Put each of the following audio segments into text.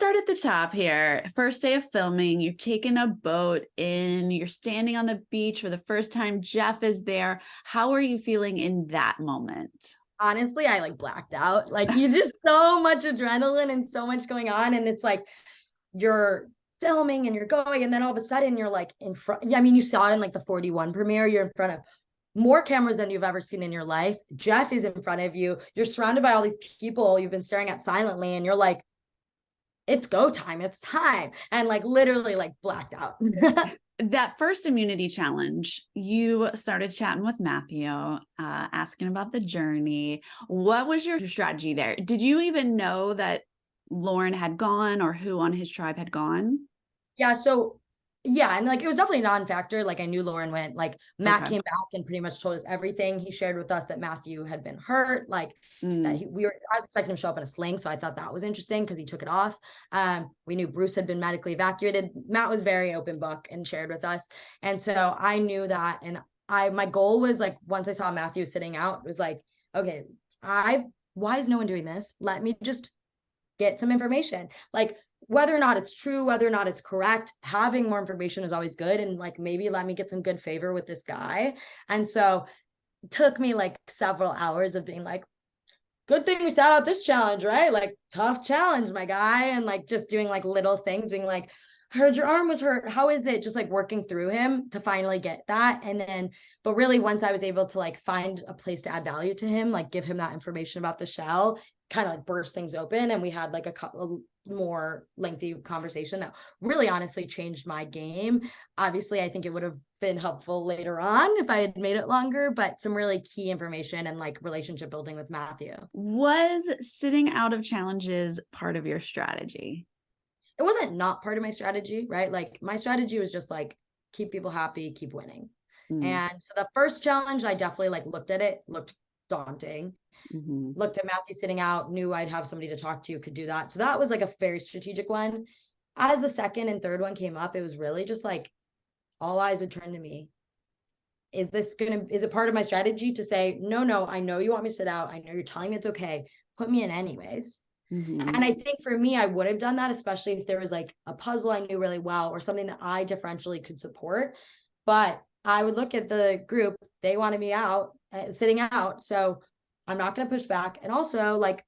start at the top here. First day of filming, you've taken a boat in, you're standing on the beach for the first time. Jeff is there. How are you feeling in that moment? Honestly, I like blacked out. Like you just so much adrenaline and so much going on. And it's like you're filming and you're going, and then all of a sudden you're like in front. Yeah, I mean, you saw it in like the 41 premiere, you're in front of more cameras than you've ever seen in your life. Jeff is in front of you. You're surrounded by all these people you've been staring at silently, and you're like, it's go time, it's time. And like literally like blacked out. That first immunity challenge, you started chatting with Matthew, asking about the journey. What was your strategy there? Did you even know that Lauren had gone or who on his tribe had gone? Yeah, so yeah, and like it was definitely a non-factor. Like I knew Lauren went. Like Matt Okay. came back and pretty much told us everything. He shared with us that Matthew had been hurt, like that Mm. I was expecting him to show up in a sling, so I thought that was interesting because he took it off. We knew Bruce had been medically evacuated. Matt was very open book and shared with us, and so I knew that. And my goal was like once I saw Matthew sitting out, it was like, okay, why is no one doing this? Let me just get some information. Like whether or not it's true, whether or not it's correct, having more information is always good. And like, maybe let me get some good favor with this guy. And so it took me like several hours of being like, good thing we sat out this challenge, right? Like tough challenge, my guy. And like, just doing like little things, being like, heard your arm was hurt. How is it? Just like working through him to finally get that. And then, but really once I was able to like find a place to add value to him, like give him that information about the shell, kind of like burst things open. And we had like a couple more lengthy conversation that really honestly changed my game. Obviously, I think it would have been helpful later on if I had made it longer, but some really key information and like relationship building with Matthew. Was sitting out of challenges part of your strategy? It wasn't not part of my strategy, right? Like my strategy was just like keep people happy, keep winning. Mm. And so the first challenge, I definitely like looked at it, looked daunting. Mm-hmm. Looked at Matthew sitting out, knew I'd have somebody to talk to, could do that. So that was like a very strategic one. As the second and third one came up, it was really just like all eyes would turn to me. Is it part of my strategy to say, no, I know you want me to sit out. I know you're telling me it's okay. Put me in anyways. Mm-hmm. And I think for me, I would have done that, especially if there was like a puzzle I knew really well or something that I differentially could support. But I would look at the group, they wanted me out, sitting out. So I'm not going to push back. And also, like,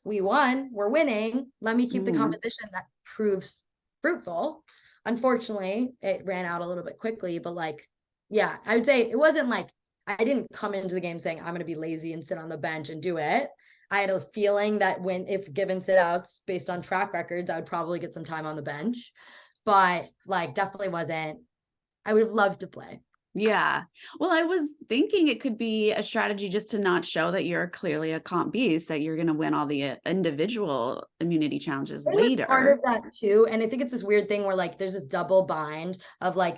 we won, we're winning. Let me keep the Mm-hmm. composition that proves fruitful. Unfortunately, it ran out a little bit quickly, but like, yeah, I would say it wasn't like I didn't come into the game saying I'm going to be lazy and sit on the bench and do it. I had a feeling that if given sit outs based on track records, I would probably get some time on the bench, but like definitely wasn't. I would have loved to play. Yeah. Well, I was thinking it could be a strategy just to not show that you're clearly a comp beast, that you're going to win all the individual immunity challenges It was part of later. that too. And I think it's this weird thing where like there's this double bind of like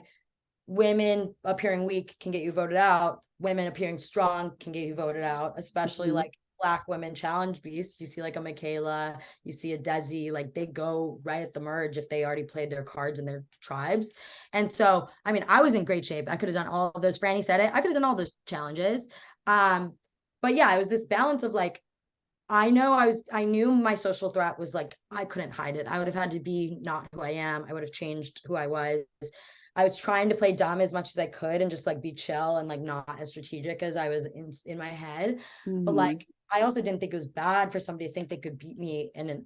women appearing weak can get you voted out. Women appearing strong can get you voted out, especially Mhm. like Black women challenge beasts. You see like a Michaela, you see a Desi, like they go right at the merge if they already played their cards in their tribes. And so, I mean, I was in great shape. I could have done all of those. Franny said it. I could have done all those challenges. But yeah, it was this balance of like, I knew my social threat was like, I couldn't hide it. I would have had to be not who I am. I would have changed who I was. I was trying to play dumb as much as I could and just like be chill and like not as strategic as I was in my head. But Mhm. like, I also didn't think it was bad for somebody to think they could beat me in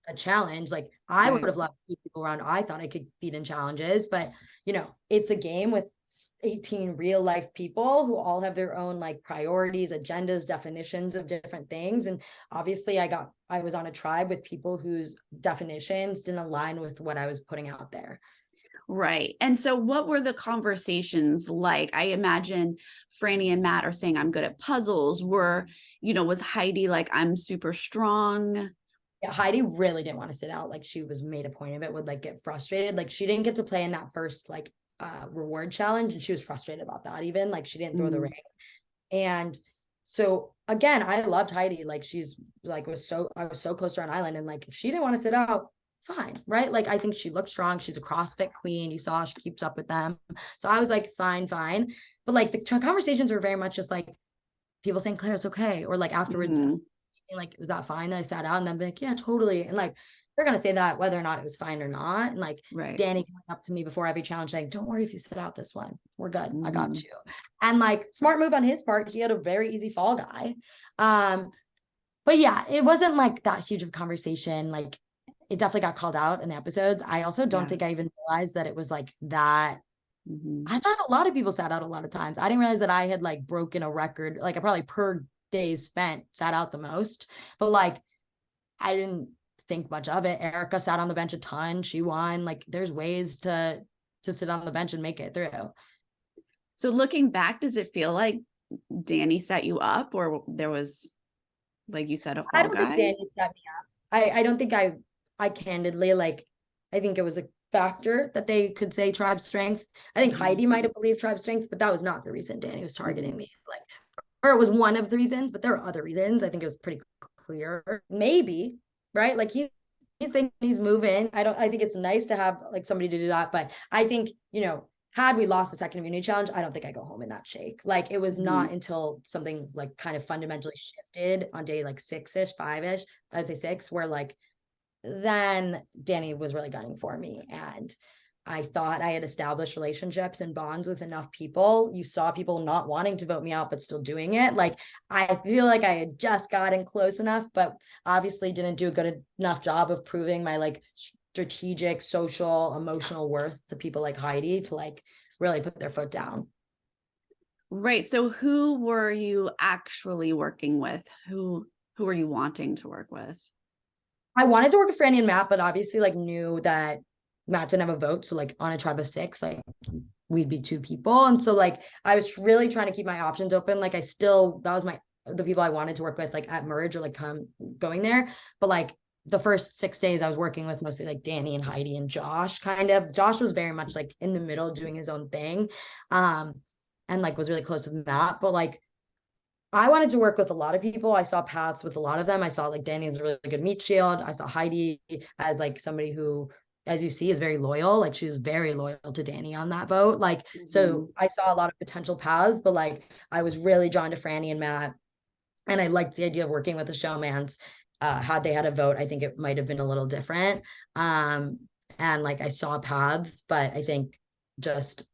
a challenge. Like I would Right. have loved to beat people around I thought I could beat in challenges, but it's a game with 18 real life people who all have their own like priorities, agendas, definitions of different things. And obviously I was on a tribe with people whose definitions didn't align with what I was putting out there. Right. And so what were the conversations like? I imagine Franny and Matt are saying, I'm good at puzzles. Was Heidi like, I'm super strong? Yeah, Heidi really didn't want to sit out. Like she was made a point of it, would like get frustrated. Like she didn't get to play in that first like reward challenge, and she was frustrated about that. Even like she didn't throw the Mm. ring. And so again, I loved Heidi. Like she's like I was so close to her on island, and like if she didn't want to sit out, fine, right? Like I think she looked strong. She's a CrossFit queen. You saw she keeps up with them. So I was like, fine. But like the conversations were very much just like people saying, Claire, it's okay. Or like afterwards, Mhm. like, was that fine that I sat out? And then be like, yeah, totally. And like they're going to say that whether or not it was fine or not. And like Right. Danny coming up to me before every challenge saying, don't worry if you sit out this one, we're good. I got Mhm. you. And like smart move on his part. He had a very easy fall guy. But yeah, it wasn't like that huge of a conversation. Like it definitely got called out in the episodes. I also don't Yeah. think I even realized that it was like that. Mhm. I thought a lot of people sat out a lot of times. I didn't realize that I had like broken a record. Like I probably per day spent sat out the most, but like I didn't think much of it. Erica sat on the bench a ton. She won. Like there's ways to sit on the bench and make it through. So looking back, does it feel like Danny set you up, or there was, like you said, a I fall don't think guy? Danny set me up. I don't think I candidly like I think it was a factor that they could say tribe strength. I think Mhm. Heidi might have believed tribe strength, but that was not the reason Danny was targeting Mhm. me. Like, or it was one of the reasons, but there are other reasons. I think it was pretty clear. Maybe, right? Like he's thinking he's moving. I think it's nice to have like somebody to do that, but I think, had we lost the second immunity challenge, I don't think I go home in that shake. Like it was Mhm. not until something like kind of fundamentally shifted on day like 6-ish, 5-ish, I'd say 6, where like then Danny was really gunning for me. And I thought I had established relationships and bonds with enough people. You saw people not wanting to vote me out, but still doing it. Like, I feel like I had just gotten close enough, but obviously didn't do a good enough job of proving my like strategic, social, emotional worth to people like Heidi to like really put their foot down. Right. So who were you actually working with? Who were you wanting to work with? I wanted to work with Franny and Matt, but obviously like knew that Matt didn't have a vote. So like on a tribe of 6, like we'd be 2 people. And so like I was really trying to keep my options open. Like that was the people I wanted to work with like at merge or like going there. But like the first 6 days I was working with mostly like Danny and Heidi and Josh kind of. Josh was very much like in the middle doing his own thing. And like was really close with Matt. But like I wanted to work with a lot of people. I saw paths with a lot of them. I saw like Danny as a really good meat shield. I saw Heidi as like somebody who, as you see, is very loyal. Like she was very loyal to Danny on that vote. Like, so Mhm. I saw a lot of potential paths, but like I was really drawn to Franny and Matt. And I liked the idea of working with the showmans. Had they had a vote, I think it might have been a little different. And like I saw paths, but I think just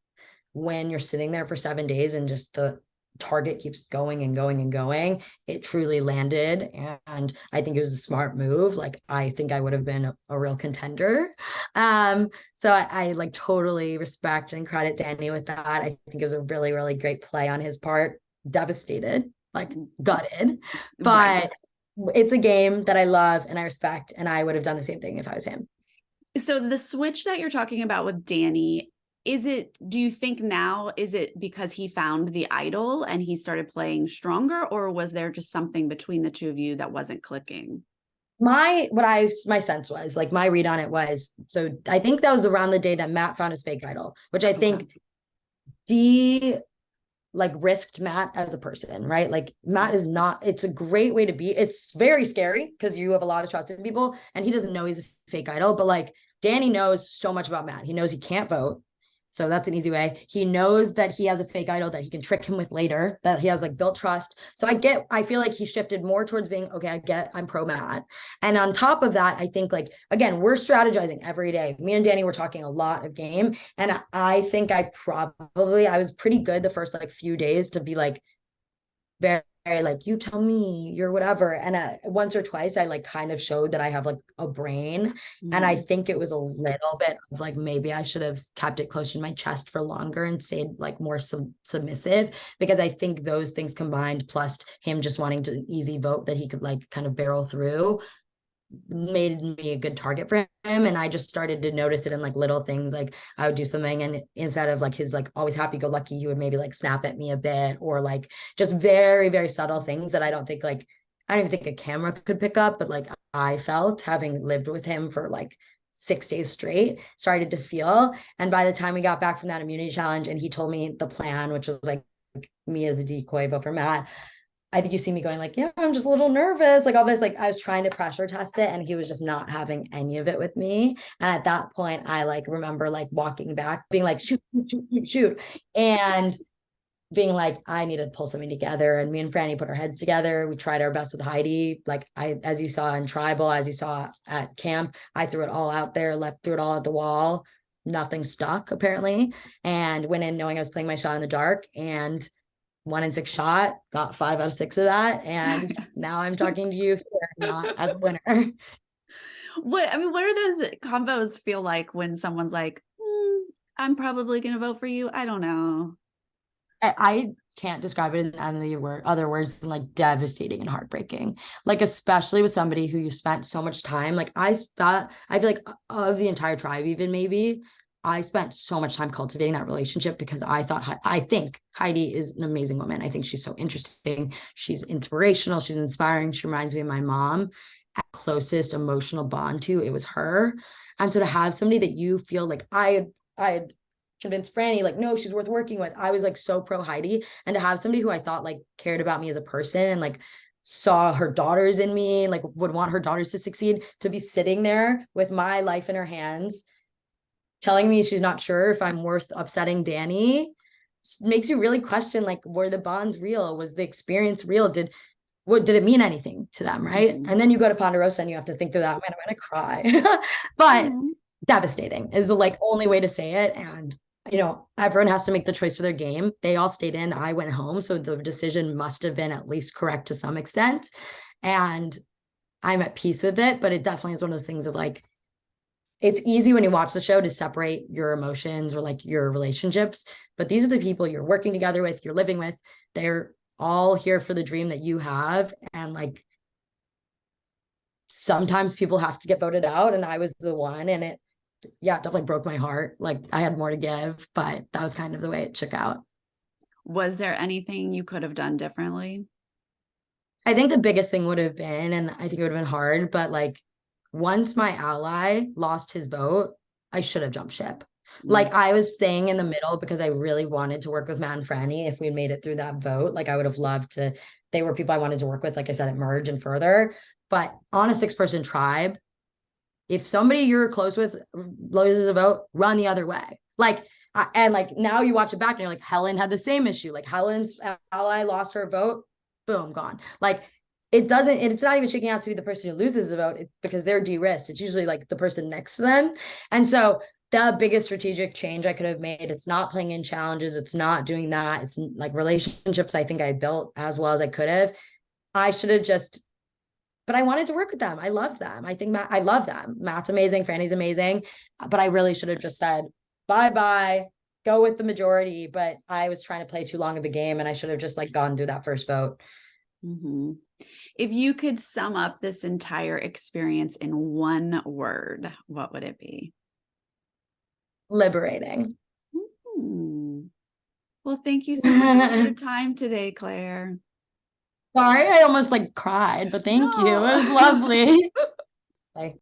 when you're sitting there for 7 days and just the target keeps going and going and going, it truly landed. And I think it was a smart move. Like I think I would have been a real contender. So I like totally respect and credit Danny with that. I think it was a really, really great play on his part. Devastated, like gutted, Right. but it's a game that I love and I respect, and I would have done the same thing if I was him. So the switch that you're talking about with Danny, do you think now, is it because he found the idol and he started playing stronger, or was there just something between the two of you that wasn't clicking? My sense was like my read on it was, so I think that was around the day that Matt found his fake idol, which I Okay. think D like risked Matt as a person, right? Like Matt is not, it's a great way to be. It's very scary because you have a lot of trust in people and he doesn't know he's a fake idol, but like Danny knows so much about Matt. He knows he can't vote. So that's an easy way. He knows that he has a fake idol that he can trick him with later, that he has like built trust. So I feel like he shifted more towards being, okay, I'm pro Matt. And on top of that, I think like, again, we're strategizing every day. Me and Danny were talking a lot of game. And I think I was pretty good the first like few days to be like, very, very like, you tell me you're whatever. And once or twice I like kind of showed that I have like a brain. And I Mhm. think it was a little bit of like maybe I should have kept it close to my chest for longer and stayed like more submissive, because I think those things combined plus him just wanting to easy vote that he could like kind of barrel through made me a good target for him. And I just started to notice it in like little things. Like I would do something and instead of like his like always happy go lucky, he would maybe like snap at me a bit, or like just very, very subtle things that I don't even think a camera could pick up, but like I felt, having lived with him for like 6 days straight, started to feel. And by the time we got back from that immunity challenge and he told me the plan, which was like me as a decoy vote for Matt, I think you see me going like, yeah, I'm just a little nervous, like all this, like I was trying to pressure test it and he was just not having any of it with me. And at that point, I like remember like walking back, being like, shoot, shoot, shoot, shoot. And being like, I need to pull something together. And me and Franny put our heads together. We tried our best with Heidi. Like as you saw in Tribal, as you saw at camp, I threw it all out there, threw it all at the wall. Nothing stuck apparently. And went in knowing I was playing my shot in the dark, and 1 in 6 shot, got 5 out of 6 of that. And now I'm talking to you here, not as a winner. What are those combos feel like when someone's like, I'm probably going to vote for you? I don't know. I can't describe it in any other words than like devastating and heartbreaking. Like, especially with somebody who you spent so much time. Like I feel like of the entire tribe, even maybe I spent so much time cultivating that relationship because I think Heidi is an amazing woman. I think she's so interesting. She's inspirational. She's inspiring. She reminds me of my mom. At closest emotional bond to, it was her. And so to have somebody that you feel like I had convinced Franny, like, no, she's worth working with. I was like so pro Heidi. And to have somebody who I thought like cared about me as a person and like saw her daughters in me, like would want her daughters to succeed, to be sitting there with my life in her hands, telling me she's not sure if I'm worth upsetting Danny, makes you really question, like, were the bonds real? Was the experience real? Did it mean anything to them? Right. And then you go to Ponderosa and you have to think through that. Man, I'm going to cry. But devastating is the like only way to say it. And everyone has to make the choice for their game. They all stayed in. I went home. So the decision must have been at least correct to some extent. And I'm at peace with it. But it definitely is one of those things of like, it's easy when you watch the show to separate your emotions or like your relationships. But these are the people you're working together with, you're living with. They're all here for the dream that you have. And like, sometimes people have to get voted out. And I was the one. And it definitely broke my heart. Like I had more to give, but that was kind of the way it shook out. Was there anything you could have done differently? I think the biggest thing would have been, and I think it would have been hard, but like once my ally lost his vote, I should have jumped ship. Like I was staying in the middle because I really wanted to work with Matt and Franny. If we made it through that vote, like I would have loved to. They were people I wanted to work with, like I said, at Merge and further. But on a 6-person tribe, if somebody you're close with loses a vote, run the other way. Like, and like now you watch it back and you're like, Helen had the same issue. Like Helen's ally lost her vote, boom, gone. Like it's not even shaking out to be the person who loses the vote because they're de-risked. It's usually like the person next to them. And so the biggest strategic change I could have made, it's not playing in challenges. It's not doing that. It's like relationships I think I built as well as I could have. I should have just, but I wanted to work with them. I loved them. I think I love them. Matt's amazing. Franny's amazing. But I really should have just said, bye-bye, go with the majority. But I was trying to play too long of the game and I should have just like gone through that first vote. Mm-hmm. If you could sum up this entire experience in one word, what would it be? Liberating. Well, thank you so much for your time today, Claire. Sorry, I almost like cried, but thank you. It was lovely. Bye.